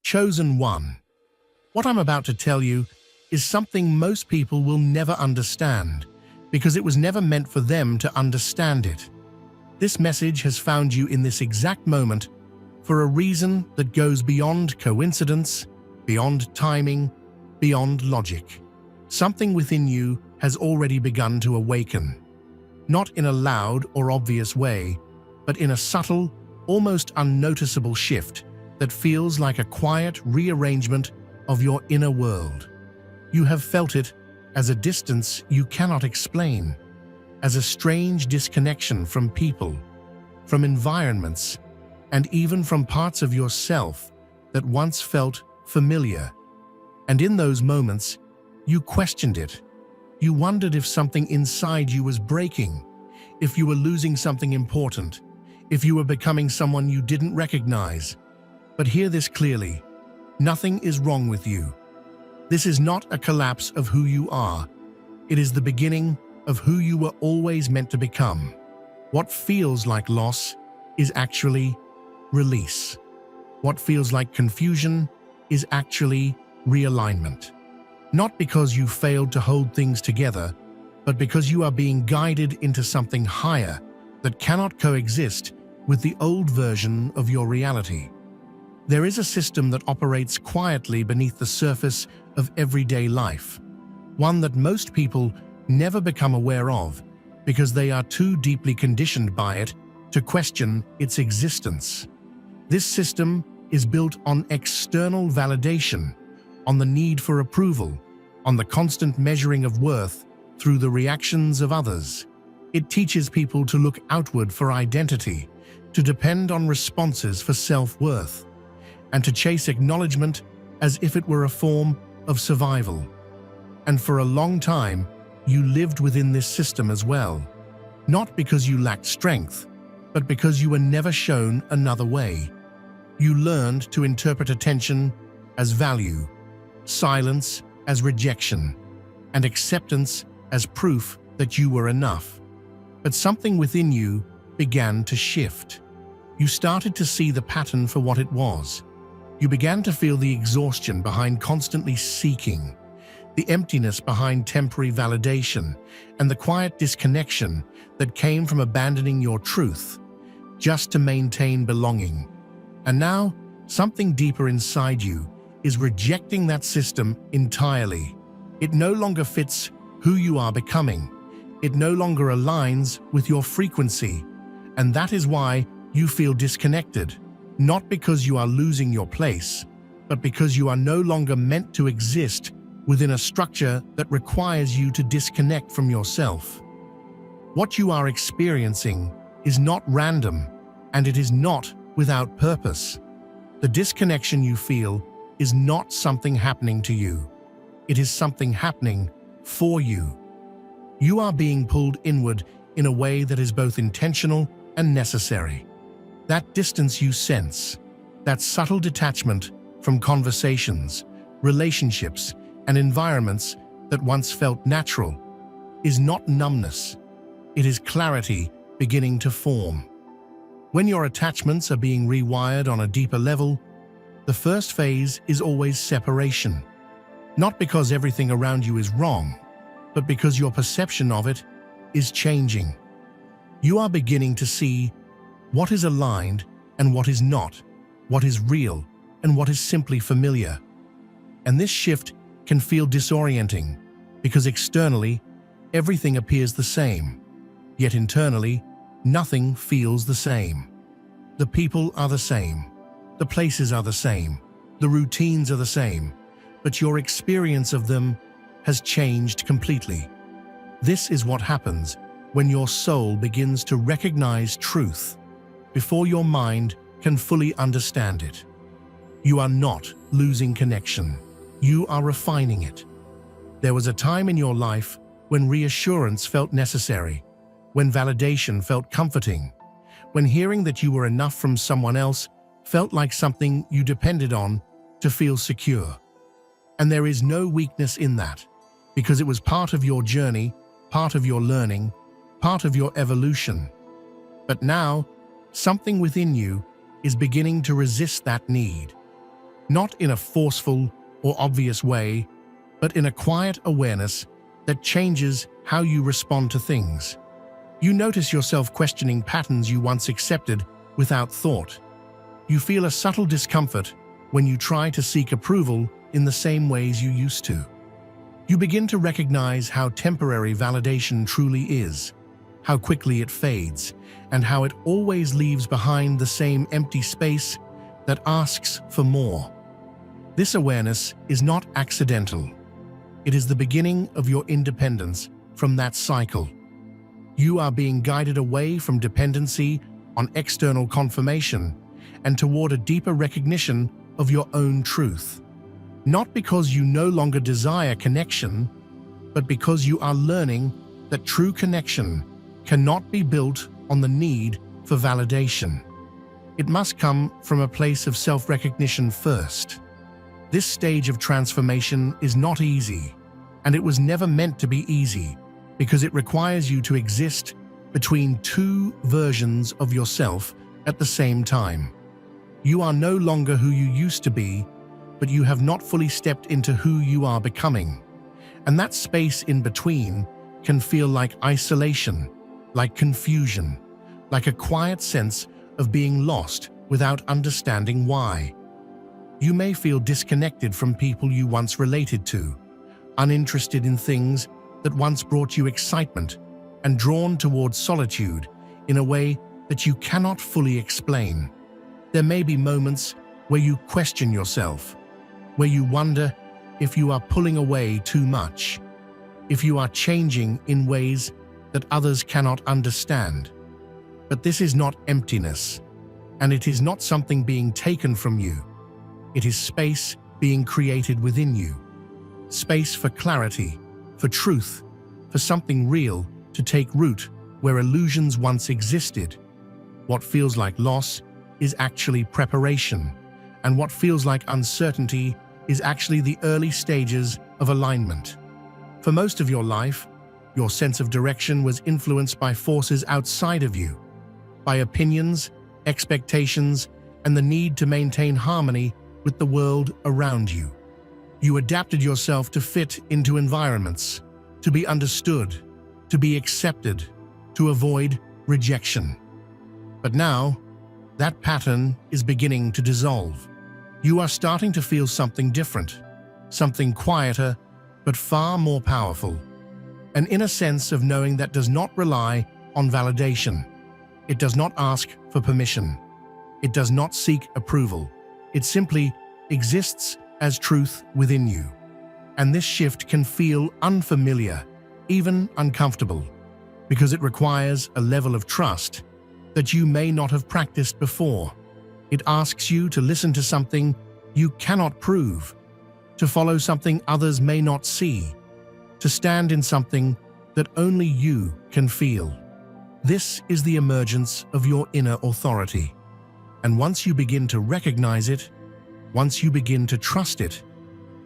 Chosen one. What I'm about to tell you is something most people will never understand because it was never meant for them to understand it. This message has found you in this exact moment for a reason that goes beyond coincidence, beyond timing, beyond logic. Something within you has already begun to awaken. Not in a loud or obvious way, but in a subtle, almost unnoticeable shift that feels like a quiet rearrangement of your inner world. You have felt it as a distance you cannot explain, as a strange disconnection from people, from environments, and even from parts of yourself that once felt familiar. And in those moments, you questioned it. You wondered if something inside you was breaking, if you were losing something important, if you were becoming someone you didn't recognize. But hear this clearly. Nothing is wrong with you. This is not a collapse of who you are. It is the beginning of who you were always meant to become. What feels like loss is actually release. What feels like confusion is actually realignment. Not because you failed to hold things together, but because you are being guided into something higher that cannot coexist with the old version of your reality. There is a system that operates quietly beneath the surface of everyday life, one that most people never become aware of because they are too deeply conditioned by it to question its existence. This system is built on external validation, on the need for approval, on the constant measuring of worth through the reactions of others. It teaches people to look outward for identity, to depend on responses for self-worth, and to chase acknowledgement as if it were a form of survival. And for a long time, you lived within this system as well, not because you lacked strength, but because you were never shown another way. You learned to interpret attention as value, silence as rejection, and acceptance as proof that you were enough. But something within you began to shift. You started to see the pattern for what it was. You began to feel the exhaustion behind constantly seeking, the emptiness behind temporary validation, and the quiet disconnection that came from abandoning your truth just to maintain belonging. And now, something deeper inside you is rejecting that system entirely. It no longer fits who you are becoming. It no longer aligns with your frequency. And that is why you feel disconnected. Not because you are losing your place, but because you are no longer meant to exist within a structure that requires you to disconnect from yourself. What you are experiencing is not random, and it is not without purpose. The disconnection you feel is not something happening to you. It is something happening for you. You are being pulled inward in a way that is both intentional and necessary. That distance you sense, that subtle detachment from conversations, relationships, and environments that once felt natural, is not numbness. It is clarity beginning to form. When your attachments are being rewired on a deeper level, the first phase is always separation. Not because everything around you is wrong, but because your perception of it is changing. You are beginning to see what is aligned and what is not, what is real and what is simply familiar. And this shift can feel disorienting because externally, everything appears the same, yet internally, nothing feels the same. The people are the same, the places are the same, the routines are the same, but your experience of them has changed completely. This is what happens when your soul begins to recognize truth before your mind can fully understand it. You are not losing connection. You are refining it. There was a time in your life when reassurance felt necessary, when validation felt comforting, when hearing that you were enough from someone else felt like something you depended on to feel secure. And there is no weakness in that, because it was part of your journey, part of your learning, part of your evolution. But now, something within you is beginning to resist that need. not in a forceful or obvious way, but in a quiet awareness that changes how you respond to things. You notice yourself questioning patterns you once accepted without thought. You feel a subtle discomfort when you try to seek approval in the same ways you used to. You begin to recognize how temporary validation truly is, how quickly it fades, and how it always leaves behind the same empty space that asks for more. This awareness is not accidental. It is the beginning of your independence from that cycle. You are being guided away from dependency on external confirmation and toward a deeper recognition of your own truth. Not because you no longer desire connection, but because you are learning that true connection cannot be built on the need for validation. It must come from a place of self-recognition first. This stage of transformation is not easy, and it was never meant to be easy because it requires you to exist between two versions of yourself at the same time. You are no longer who you used to be, but you have not fully stepped into who you are becoming. And that space in between can feel like isolation, like confusion, like a quiet sense of being lost without understanding why. You may feel disconnected from people you once related to, uninterested in things that once brought you excitement, and drawn towards solitude in a way that you cannot fully explain. There may be moments where you question yourself, where you wonder if you are pulling away too much, if you are changing in ways that others cannot understand. But this is not emptiness, and it is not something being taken from you. It is space being created within you. Space for clarity, for truth, for something real to take root where illusions once existed. What feels like loss is actually preparation, and what feels like uncertainty is actually the early stages of alignment. For most of your life, your sense of direction was influenced by forces outside of you, by opinions, expectations, and the need to maintain harmony with the world around you. You adapted yourself to fit into environments, to be understood, to be accepted, to avoid rejection. But now, that pattern is beginning to dissolve. You are starting to feel something different, something quieter, but far more powerful. An inner sense of knowing that does not rely on validation. It does not ask for permission. It does not seek approval. It simply exists as truth within you. And this shift can feel unfamiliar, even uncomfortable, because it requires a level of trust that you may not have practiced before. It asks you to listen to something you cannot prove, to follow something others may not see, to stand in something that only you can feel. This is the emergence of your inner authority. And once you begin to recognize it, once you begin to trust it,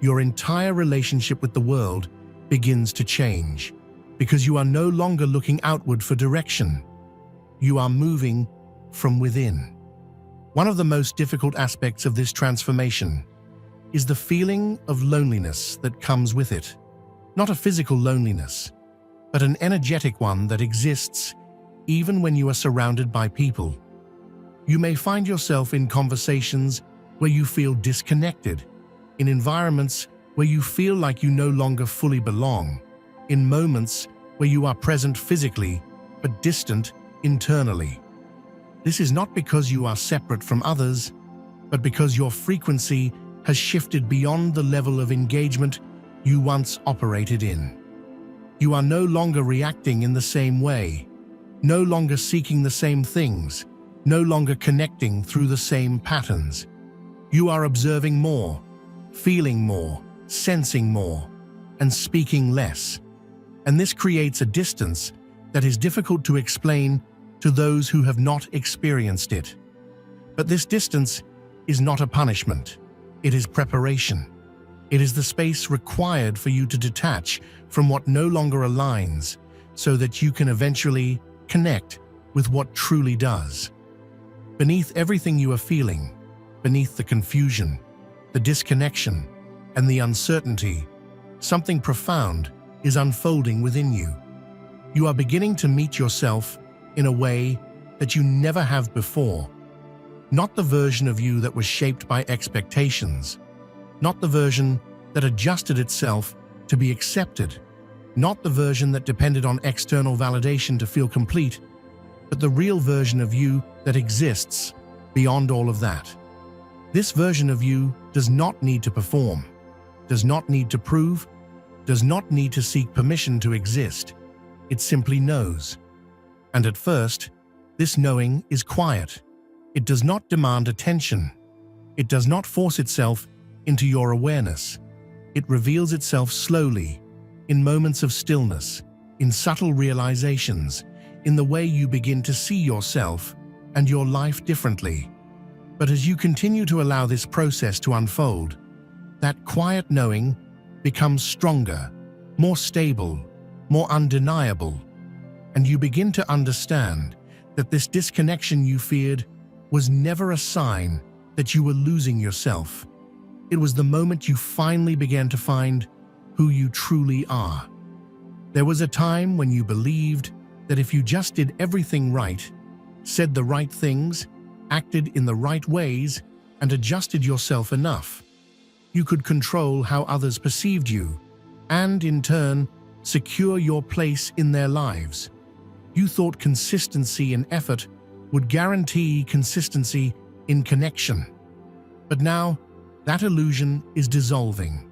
your entire relationship with the world begins to change, because you are no longer looking outward for direction. You are moving from within. One of the most difficult aspects of this transformation is the feeling of loneliness that comes with it. Not a physical loneliness, but an energetic one that exists even when you are surrounded by people. You may find yourself in conversations where you feel disconnected, in environments where you feel like you no longer fully belong, in moments where you are present physically but distant internally. This is not because you are separate from others, but because your frequency has shifted beyond the level of engagement you once operated in. You are no longer reacting in the same way, no longer seeking the same things, no longer connecting through the same patterns. You are observing more, feeling more, sensing more, and speaking less. And this creates a distance that is difficult to explain to those who have not experienced it. But this distance is not a punishment. It is preparation. It is the space required for you to detach from what no longer aligns, so that you can eventually connect with what truly does. Beneath everything you are feeling, beneath the confusion, the disconnection, and the uncertainty, something profound is unfolding within you. You are beginning to meet yourself in a way that you never have before. Not the version of you that was shaped by expectations, not the version that adjusted itself to be accepted, not the version that depended on external validation to feel complete, but the real version of you that exists beyond all of that. This version of you does not need to perform, does not need to prove, does not need to seek permission to exist. It simply knows. And at first, this knowing is quiet. It does not demand attention. It does not force itself into your awareness. It reveals itself slowly, in moments of stillness, in subtle realizations, in the way you begin to see yourself and your life differently. But as you continue to allow this process to unfold, that quiet knowing becomes stronger, more stable, more undeniable, and you begin to understand that this disconnection you feared was never a sign that you were losing yourself. It was the moment you finally began to find who you truly are. There was a time when you believed that if you just did everything right, said the right things, acted in the right ways, and adjusted yourself enough, you could control how others perceived you, and in turn, secure your place in their lives. You thought consistency in effort would guarantee consistency in connection. But now, that illusion is dissolving.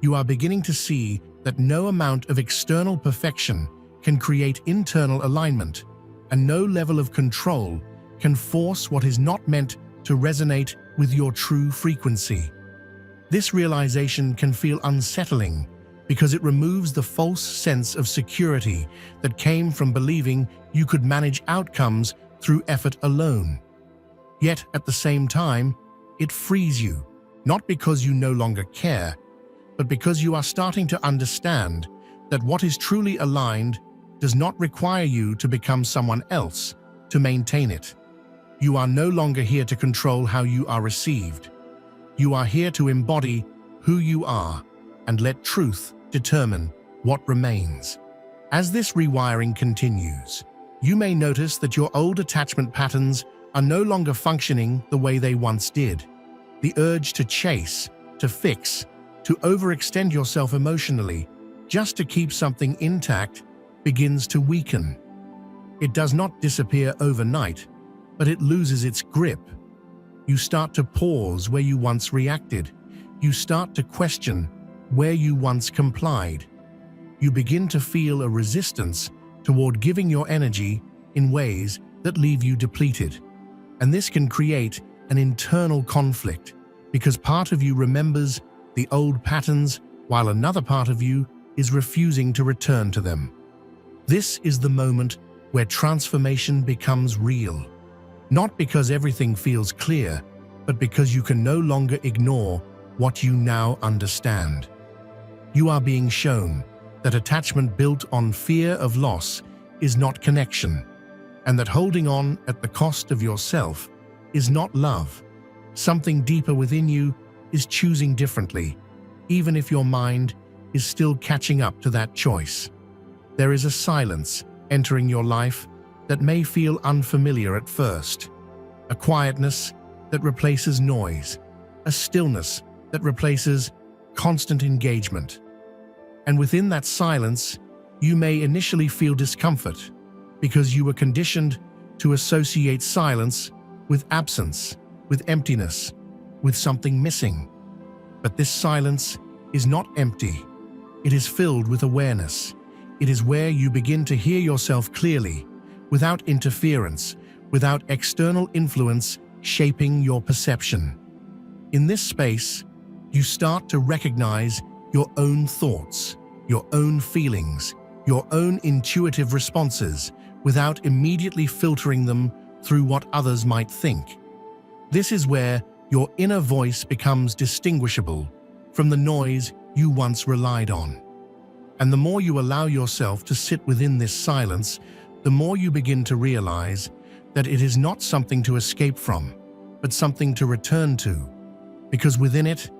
You are beginning to see that no amount of external perfection can create internal alignment, and no level of control can force what is not meant to resonate with your true frequency. This realization can feel unsettling because it removes the false sense of security that came from believing you could manage outcomes through effort alone. Yet at the same time, it frees you, not because you no longer care, but because you are starting to understand that what is truly aligned does not require you to become someone else to maintain it. You are no longer here to control how you are received. You are here to embody who you are and let truth determine what remains. As this rewiring continues, you may notice that your old attachment patterns are no longer functioning the way they once did. The urge to chase, to fix, to overextend yourself emotionally just to keep something intact begins to weaken. It does not disappear overnight, but it loses its grip. You start to pause where you once reacted. You start to question where you once complied. You begin to feel a resistance toward giving your energy in ways that leave you depleted. And this can create an internal conflict because part of you remembers the old patterns while another part of you is refusing to return to them. This is the moment where transformation becomes real. Not because everything feels clear, but because you can no longer ignore what you now understand. You are being shown that attachment built on fear of loss is not connection, and that holding on at the cost of yourself is not love. Something deeper within you is choosing differently, even if your mind is still catching up to that choice. There is a silence entering your life that may feel unfamiliar at first, a quietness that replaces noise, a stillness that replaces constant engagement. And within that silence, you may initially feel discomfort because you were conditioned to associate silence with absence, with emptiness, with something missing. But this silence is not empty. It is filled with awareness. It is where you begin to hear yourself clearly, without interference, without external influence shaping your perception. In this space, you start to recognize your own thoughts, your own feelings, your own intuitive responses, without immediately filtering them through what others might think. This is where your inner voice becomes distinguishable from the noise you once relied on. And the more you allow yourself to sit within this silence, the more you begin to realize that it is not something to escape from, but something to return to, because within it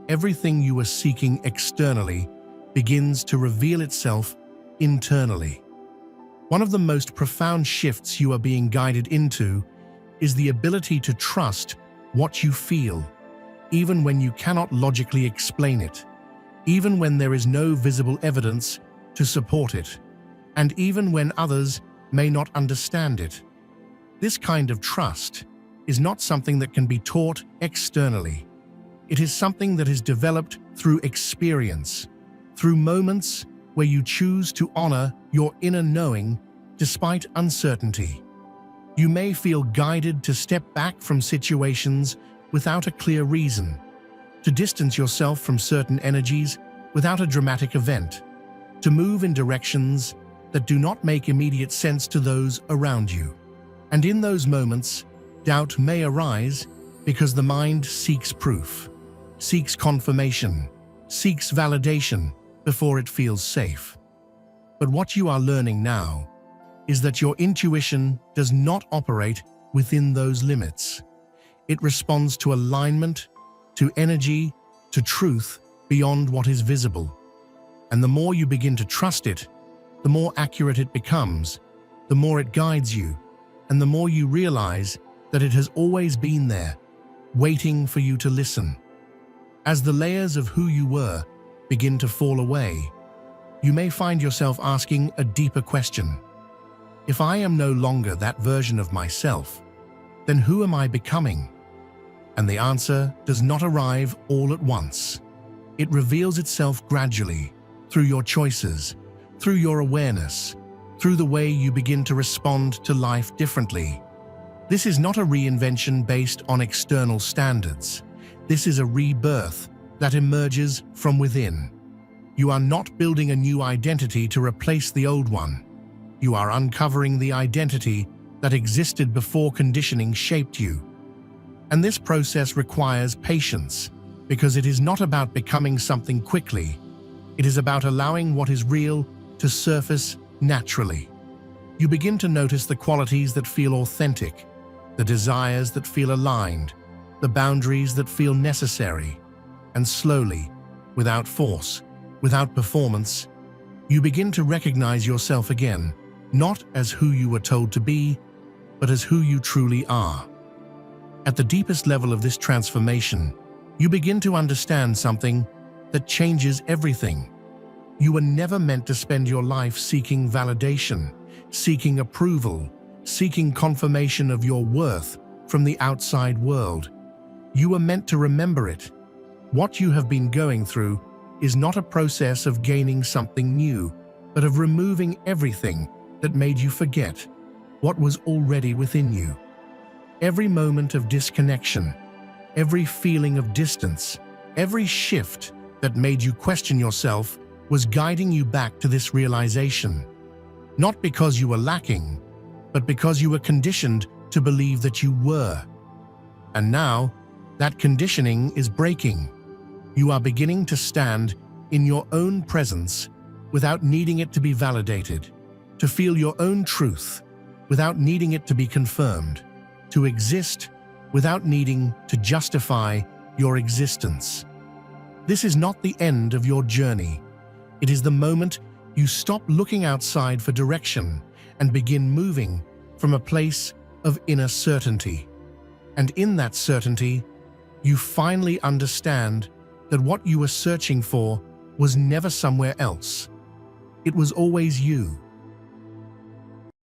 everything you are seeking externally begins to reveal itself internally. One of the most profound shifts you are being guided into is the ability to trust what you feel, even when you cannot logically explain it, even when there is no visible evidence to support it, and even when others may not understand it. This kind of trust is not something that can be taught externally. It is something that is developed through experience, through moments where you choose to honor your inner knowing despite uncertainty. You may feel guided to step back from situations without a clear reason, to distance yourself from certain energies without a dramatic event, to move in directions that do not make immediate sense to those around you. And in those moments, doubt may arise because the mind seeks proof, seeks confirmation, seeks validation before it feels safe. But what you are learning now is that your intuition does not operate within those limits. It responds to alignment, to energy, to truth beyond what is visible. And the more you begin to trust it, the more accurate it becomes, the more it guides you, and the more you realize that it has always been there, waiting for you to listen. As the layers of who you were begin to fall away, you may find yourself asking a deeper question. If I am no longer that version of myself, then who am I becoming? And the answer does not arrive all at once. It reveals itself gradually, through your choices, through your awareness, through the way you begin to respond to life differently. This is not a reinvention based on external standards. This is a rebirth that emerges from within. You are not building a new identity to replace the old one. You are uncovering the identity that existed before conditioning shaped you. And this process requires patience, because it is not about becoming something quickly. It is about allowing what is real to surface naturally. You begin to notice the qualities that feel authentic, the desires that feel aligned, the boundaries that feel necessary, and slowly, without force, without performance, you begin to recognize yourself again, not as who you were told to be, but as who you truly are. At the deepest level of this transformation, you begin to understand something that changes everything. You were never meant to spend your life seeking validation, seeking approval, seeking confirmation of your worth from the outside world. You were meant to remember it. What you have been going through is not a process of gaining something new, but of removing everything that made you forget what was already within you. Every moment of disconnection, every feeling of distance, every shift that made you question yourself was guiding you back to this realization. Not because you were lacking, but because you were conditioned to believe that you were. And now, that conditioning is breaking. You are beginning to stand in your own presence without needing it to be validated, to feel your own truth without needing it to be confirmed, to exist without needing to justify your existence. This is not the end of your journey. It is the moment you stop looking outside for direction and begin moving from a place of inner certainty. And in that certainty, you finally understand that what you were searching for was never somewhere else. It was always you.